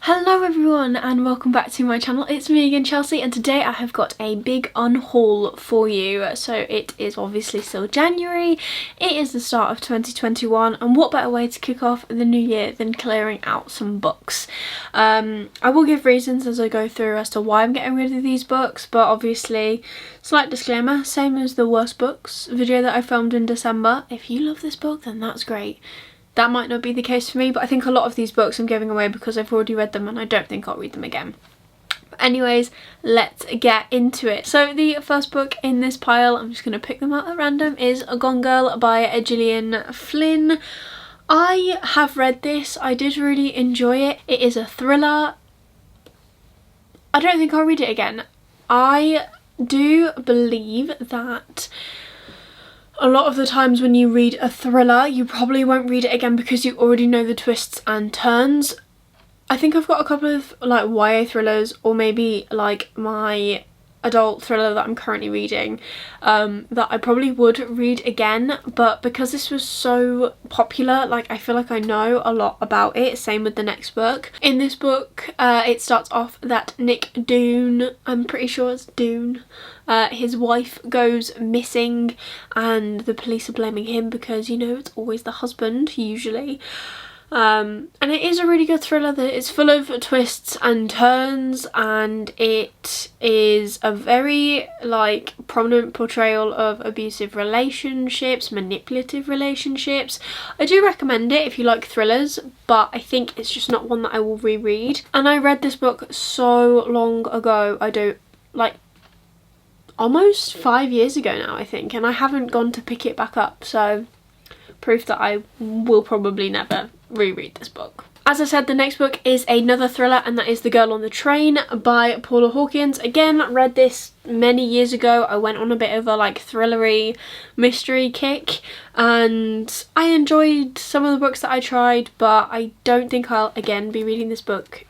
Hello everyone and welcome back to my channel. It's me again, Chelsea, and today I have got a big unhaul for you. So it is obviously still January, it is the start of 2021, and what better way to kick off the new year than clearing out some books. I will give reasons as I go through as to why I'm getting rid of these books, but obviously, slight disclaimer, same as the worst books video that I filmed in December. If you love this book, then that's great. That might not be the case for me, but I think a lot of these books I'm giving away because I've already read them and I don't think I'll read them again. But anyways, let's get into it. So the first book in this pile, I'm just going to pick them out at random, is Gong Girl by Gillian Flynn. I have read this. I did really enjoy it. It is a thriller. I don't think I'll read it again. I do believe that a lot of the times when you read a thriller, you probably won't read it again because you already know the twists and turns. I think I've got a couple of like YA thrillers, or maybe like my adult thriller that I'm currently reading, that I probably would read again, but because this was so popular, like I feel like I know a lot about it. Same with the next book. In this book, it starts off that Nick Doone, I'm pretty sure it's Doone, his wife goes missing and the police are blaming him because, you know, it's always the husband usually. And it is a really good thriller that is full of twists and turns, and it is a very like prominent portrayal of abusive relationships, manipulative relationships. I do recommend it if you like thrillers, but I think it's just not one that I will reread. And I read this book so long ago, I don't like almost 5 years ago now I think, and I haven't gone to pick it back up, so proof that I will probably never reread this book. As I said, the next book is another thriller, and that is The Girl on the Train by Paula Hawkins. Again, read this many years ago. I went on a bit of a like thrillery mystery kick and I enjoyed some of the books that I tried, but I don't think I'll again be reading this book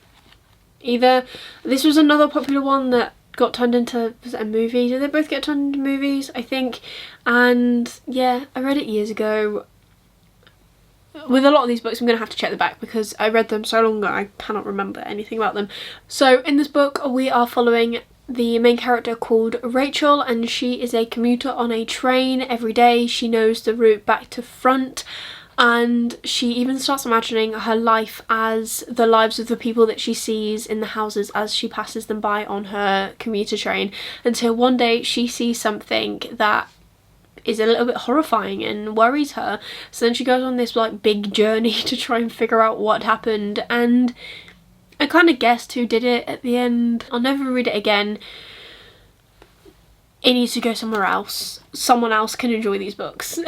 either. This was another popular one that got turned into, was it a movie? Did they both get turned into movies, I think? And yeah, I read it years ago. With a lot of these books I'm going to have to check the back because I read them so long ago I cannot remember anything about them. So in this book we are following the main character called Rachel, and she is a commuter on a train every day. She knows the route back to front, and she even starts imagining her life as the lives of the people that she sees in the houses as she passes them by on her commuter train, until one day she sees something that is a little bit horrifying and worries her. So then she goes on this like big journey to try and figure out what happened, and I kind of guessed who did it at the end. I'll never read it again. It needs to go somewhere else. Someone else can enjoy these books.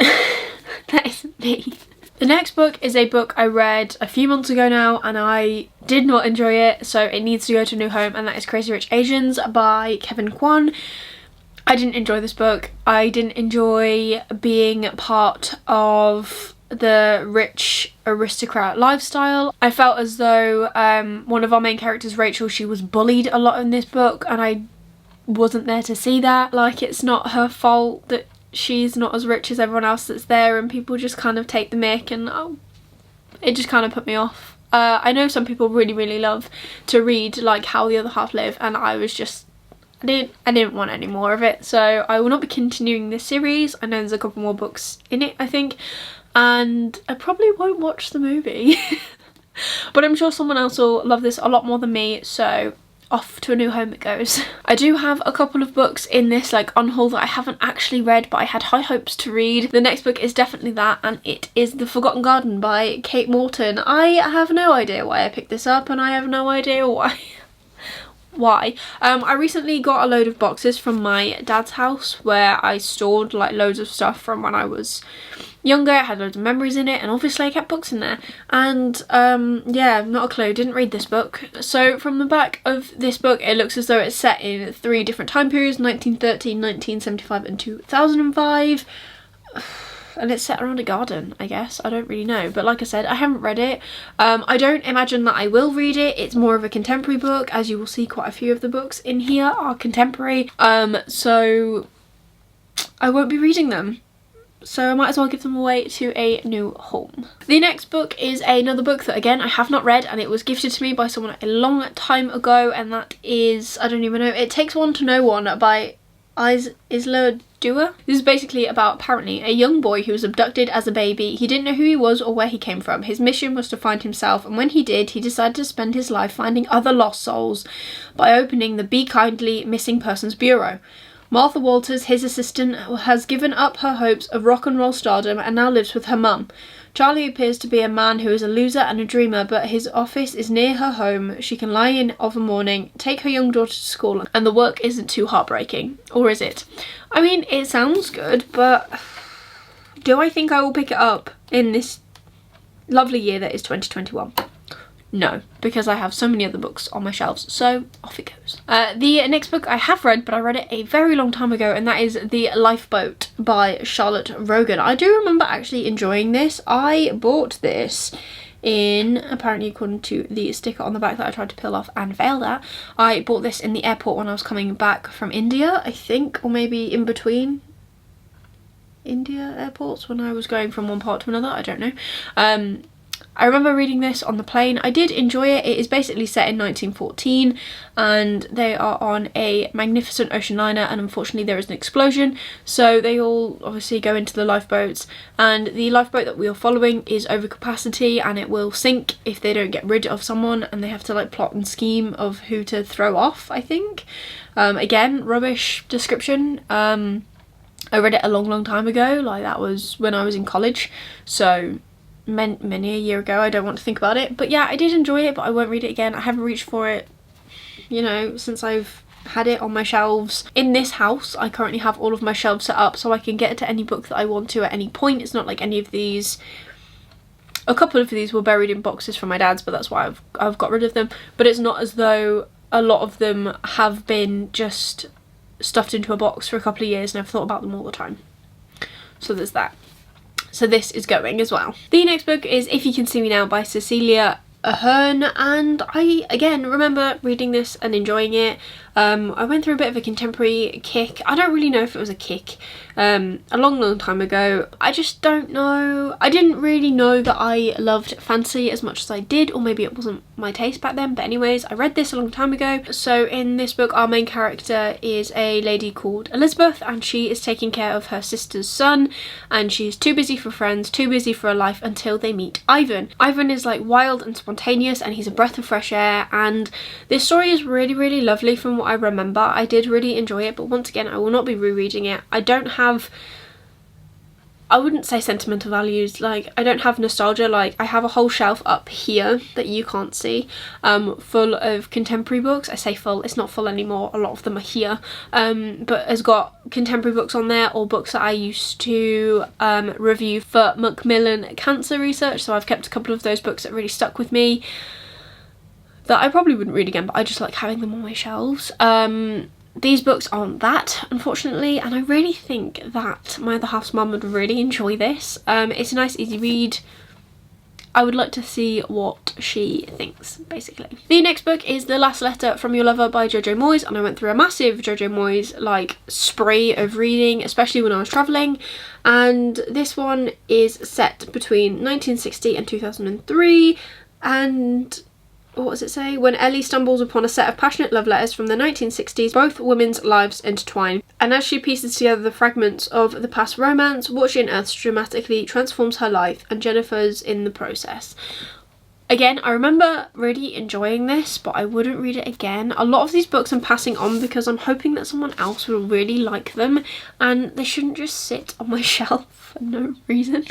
That isn't me. The next book is a book I read a few months ago now and I did not enjoy it, so it needs to go to a new home, and that is Crazy Rich Asians by Kevin Kwan. I didn't enjoy this book. I didn't enjoy being part of the rich aristocrat lifestyle. I felt as though one of our main characters, Rachel, she was bullied a lot in this book, and I wasn't there to see that. Like, it's not her fault that she's not as rich as everyone else that's there, and people just kind of take the mick, and it just kind of put me off. I know some people really love to read like How the Other Half Live, and I was just, I didn't want any more of it, so I will not be continuing this series. I know there's a couple more books in it, I think, and I probably won't watch the movie. But I'm sure someone else will love this a lot more than me, so off to a new home it goes. I do have a couple of books in this like unhaul that I haven't actually read, but I had high hopes to read. The next book is definitely that, and it is The Forgotten Garden by Kate Morton. I have no idea why I picked this up, and I have no idea why. I recently got a load of boxes from my dad's house where I stored like loads of stuff from when I was younger. It had loads of memories in it, and obviously I kept books in there, and yeah, not a clue, didn't read this book. So from the back of this book it looks as though it's set in 3 different time periods: 1913, 1975 and 2005. And it's set around a garden, I guess. I don't really know, but like I said, I haven't read it. I don't imagine that I will read it. It's more of a contemporary book, as you will see quite a few of the books in here are contemporary, so I won't be reading them. so I might as well give them away to a new home. The next book is another book that, again, I have not read, and it was gifted to me by someone a long time ago, and that is, I don't even know, It Takes One to Know One by Isla Dua. This is basically about, apparently, a young boy who was abducted as a baby. He didn't know who he was or where he came from. His mission was to find himself, and when he did, he decided to spend his life finding other lost souls by opening the Be Kindly Missing Persons Bureau. Martha Walters, his assistant, has given up her hopes of rock and roll stardom and now lives with her mum. Charlie appears to be a man who is a loser and a dreamer, but his office is near her home. She can lie in of a morning, take her young daughter to school, and the work isn't too heartbreaking. Or is it? I mean, it sounds good, but do I think I will pick it up in this lovely year that is 2021? No, because I have so many other books on my shelves, so off it goes. The next book I have read, but I read it a very long time ago, and that is The Lifeboat by Charlotte Rogan. I do remember actually enjoying this. I bought this in, apparently according to the sticker on the back that I tried to peel off and failed at, I bought this in the airport when I was coming back from India, I think, or maybe in between India airports when I was going from one part to another, I don't know. I remember reading this on the plane. I did enjoy it. It is basically set in 1914 and they are on a magnificent ocean liner, and unfortunately there is an explosion, so they all obviously go into the lifeboats, and the lifeboat that we are following is over capacity and it will sink if they don't get rid of someone, and they have to like plot and scheme of who to throw off, I think. Again, rubbish description. I read it a long time ago, like that was when I was in college, so many a year ago. I don't want to think about it, but yeah, I did enjoy it, but I won't read it again. I haven't reached for it, you know, since I've had it on my shelves. In this house I currently have all of my shelves set up so I can get to any book that I want to at any point. It's not like any of these, a couple of these were buried in boxes from my dad's, but that's why I've got rid of them, but it's not as though a lot of them have been just stuffed into a box for a couple of years and I've thought about them all the time. So there's that. So this is going as well. The next book is If You Can See Me Now by Cecilia Ahern, and I again remember reading this and enjoying it. I went through a bit of a contemporary kick. I don't really know if it was a kick a long time ago. I just don't know. I didn't really know that I loved fantasy as much as I did, or maybe it wasn't my taste back then, but anyways, I read this a long time ago. So in this book our main character is a lady called Elizabeth, and she is taking care of her sister's son, and she's too busy for friends, too busy for a life, until they meet Ivan. Ivan is like wild and spontaneous and he's a breath of fresh air, and this story is really lovely from what I remember. I did really enjoy it, but once again I will not be rereading it. I don't have, I wouldn't say sentimental values, like I don't have nostalgia. Like I have a whole shelf up here that you can't see, full of contemporary books. I say full, it's not full anymore, a lot of them are here, but has got contemporary books on there, or books that I used to review for Macmillan Cancer Research, so I've kept a couple of those books that really stuck with me that I probably wouldn't read again, but I just like having them on my shelves. These books aren't that, unfortunately, and I really think that my other half's mum would really enjoy this. It's a nice easy read. I would like to see what she thinks, basically. The next book is The Last Letter from Your Lover by Jojo Moyes, and I went through a massive Jojo Moyes like spree of reading, especially when I was travelling, and this one is set between 1960 and 2003, and what does it say? When Ellie stumbles upon a set of passionate love letters from the 1960s, both women's lives intertwine. And as she pieces together the fragments of the past romance, what she unearths dramatically transforms her life, and Jennifer's in the process. Again, I remember really enjoying this, but I wouldn't read it again. A lot of these books I'm passing on because I'm hoping that someone else will really like them, and they shouldn't just sit on my shelf for no reason.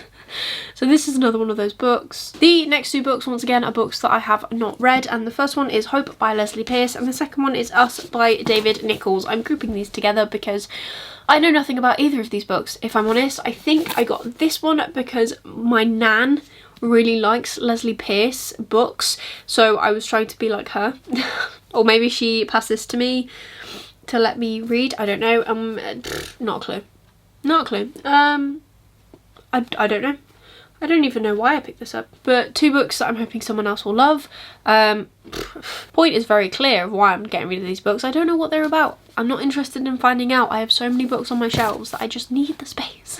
So this is another one of those books. The next two books, once again, are books that I have not read, and the first one is Hope by Leslie Pierce, and the second one is Us by David Nichols. I'm grouping these together because I know nothing about either of these books, if I'm honest. I think I got this one because my nan really likes Leslie Pierce books, so I was trying to be like her. Or maybe she passed this to me to let me read, I don't know. Not a clue. Not a clue. I don't know. I don't even know why I picked this up. But two books that I'm hoping someone else will love. Point is very clear of why I'm getting rid of these books. I don't know what they're about. I'm not interested in finding out. I have so many books on my shelves that I just need the space.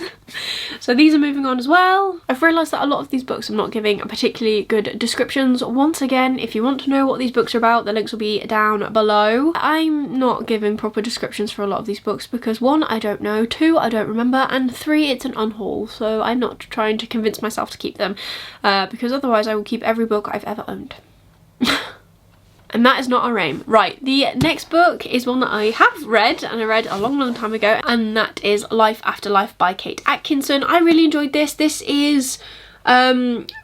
So these are moving on as well. I've realised that a lot of these books I'm not giving particularly good descriptions. Once again, if you want to know what these books are about, the links will be down below. I'm not giving proper descriptions for a lot of these books because 1, I don't know, 2, I don't remember, and 3, it's an unhaul, so I'm not trying to convince myself to keep them because otherwise I will keep every book I've ever owned. And that is not our aim. Right, the next book is one that I have read, and I read a long time ago, and that is Life After Life by Kate Atkinson. I really enjoyed this. This is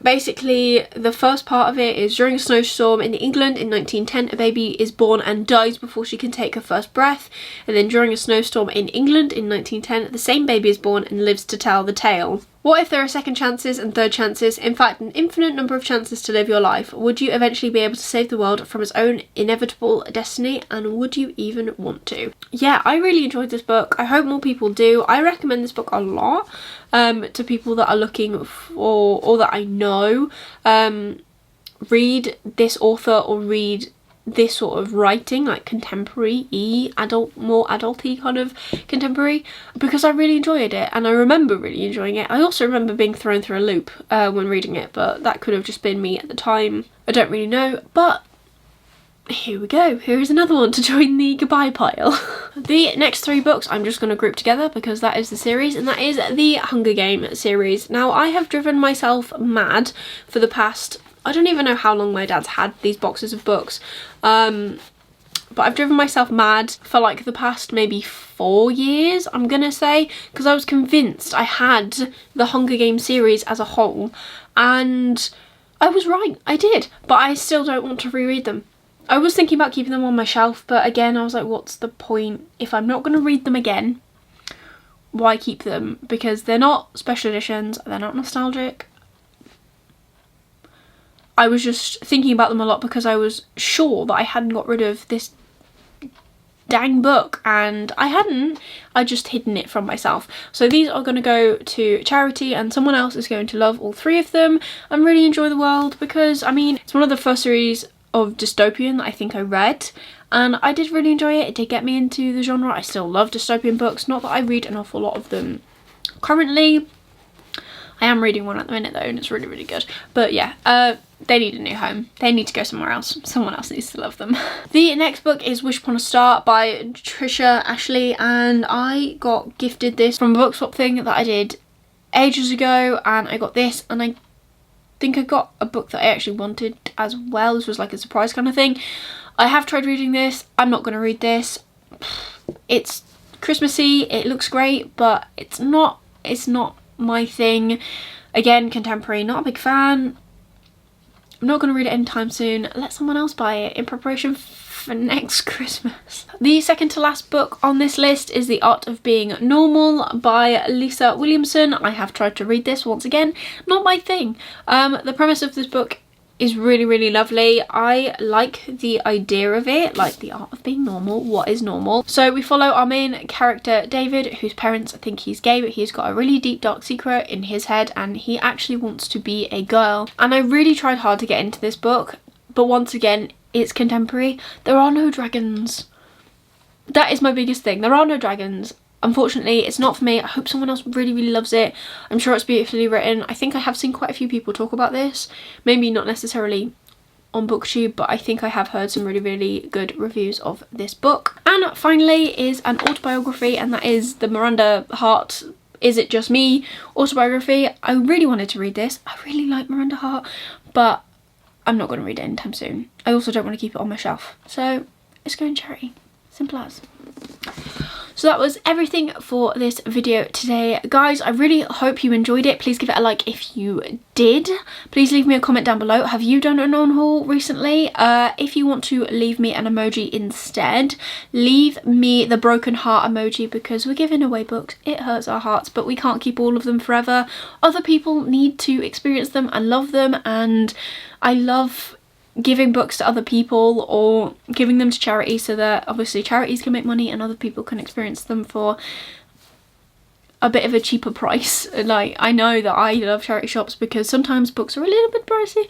basically the first part of it is during a snowstorm in England in 1910, a baby is born and dies before she can take her first breath. And then during a snowstorm in England in 1910, the same baby is born and lives to tell the tale. What if there are second chances and third chances, in fact an infinite number of chances to live your life? Would you eventually be able to save the world from its own inevitable destiny, and would you even want to? Yeah, I really enjoyed this book. I hope more people do. I recommend this book a lot to people that are looking for, or that I know, read this author or read this sort of writing, like contemporary-y, more adulty kind of contemporary, because I really enjoyed it, and I remember really enjoying it. I also remember being thrown through a loop when reading it, but that could have just been me at the time. I don't really know, but here we go. Here is another one to join the goodbye pile. The next 3 books I'm just going to group together because that is the series, and that is the Hunger Game series. Now, I have driven myself mad for the past, I don't even know how long my dad's had these boxes of books, but I've driven myself mad for like the past maybe 4 years, I'm gonna say, because I was convinced I had the Hunger Game series as a whole, and I was right, I did, but I still don't want to reread them. I was thinking about keeping them on my shelf, but again I was like, what's the point? If I'm not going to read them again, why keep them? Because they're not special editions, they're not nostalgic. I was just thinking about them a lot because I was sure that I hadn't got rid of this dang book, and I hadn't. I just hidden it from myself. So these are going to go to charity, and someone else is going to love all 3 of them and really enjoy the world, because I mean, it's one of the first series of dystopian that I think I read, and I did really enjoy it. It did get me into the genre. I still love dystopian books, not that I read an awful lot of them currently. I am reading one at the minute though, and it's really good. But yeah, they need a new home. They need to go somewhere else. Someone else needs to love them. The next book is Wish Upon a Star by Trisha Ashley, and I got gifted this from a book swap thing that I did ages ago, and I got this, and I think I got a book that I actually wanted as well. This was like a surprise kind of thing. I have tried reading this. I'm not going to read this. It's Christmassy, it looks great, but it's not my thing. Again, contemporary, not a big fan. I'm not going to read it anytime soon. Let someone else buy it in preparation for next Christmas. The second to last book on this list is The Art of Being Normal by Lisa Williamson. I have tried to read this once again. Not my thing. The premise of this book is really lovely. I like the idea of it, like the art of being normal. What is normal? So we follow our main character David, whose parents think he's gay, but he's got a really deep dark secret in his head, and he actually wants to be a girl. And I really tried hard to get into this book, but once again, it's contemporary. There are no dragons. That is my biggest thing. There are no dragons. Unfortunately, it's not for me. I hope someone else really loves it. I'm sure it's beautifully written. I think I have seen quite a few people talk about this. Maybe not necessarily on BookTube, but I think I have heard some really good reviews of this book. And finally is an autobiography, and that is the Miranda Heart Is It Just Me autobiography. I really wanted to read this. I really like Miranda Heart, but I'm not going to read it anytime soon. I also don't want to keep it on my shelf. So it's going charity. Simple as. So that was everything for this video today, guys. I really hope you enjoyed it. Please give it a like if you did. Please leave me a comment down below. Have you done an unhaul recently? If you want to leave me an emoji instead, leave me the broken heart emoji, because we're giving away books. It hurts our hearts, but we can't keep all of them forever. Other people need to experience them and love them, and I love giving books to other people or giving them to charity, so that obviously charities can make money and other people can experience them for a bit of a cheaper price. Like, I know that I love charity shops because sometimes books are a little bit pricey,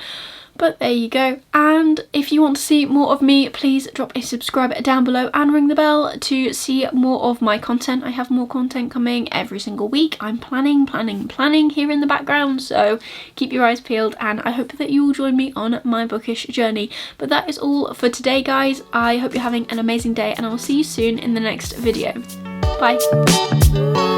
but there you go. And if you want to see more of me, please drop a subscribe down below and ring the bell to see more of my content. I have more content coming every single week. I'm planning here in the background, so keep your eyes peeled, and I hope that you will join me on my bookish journey. But that is all for today, guys. I hope you're having an amazing day, and I will see you soon in the next video. Bye.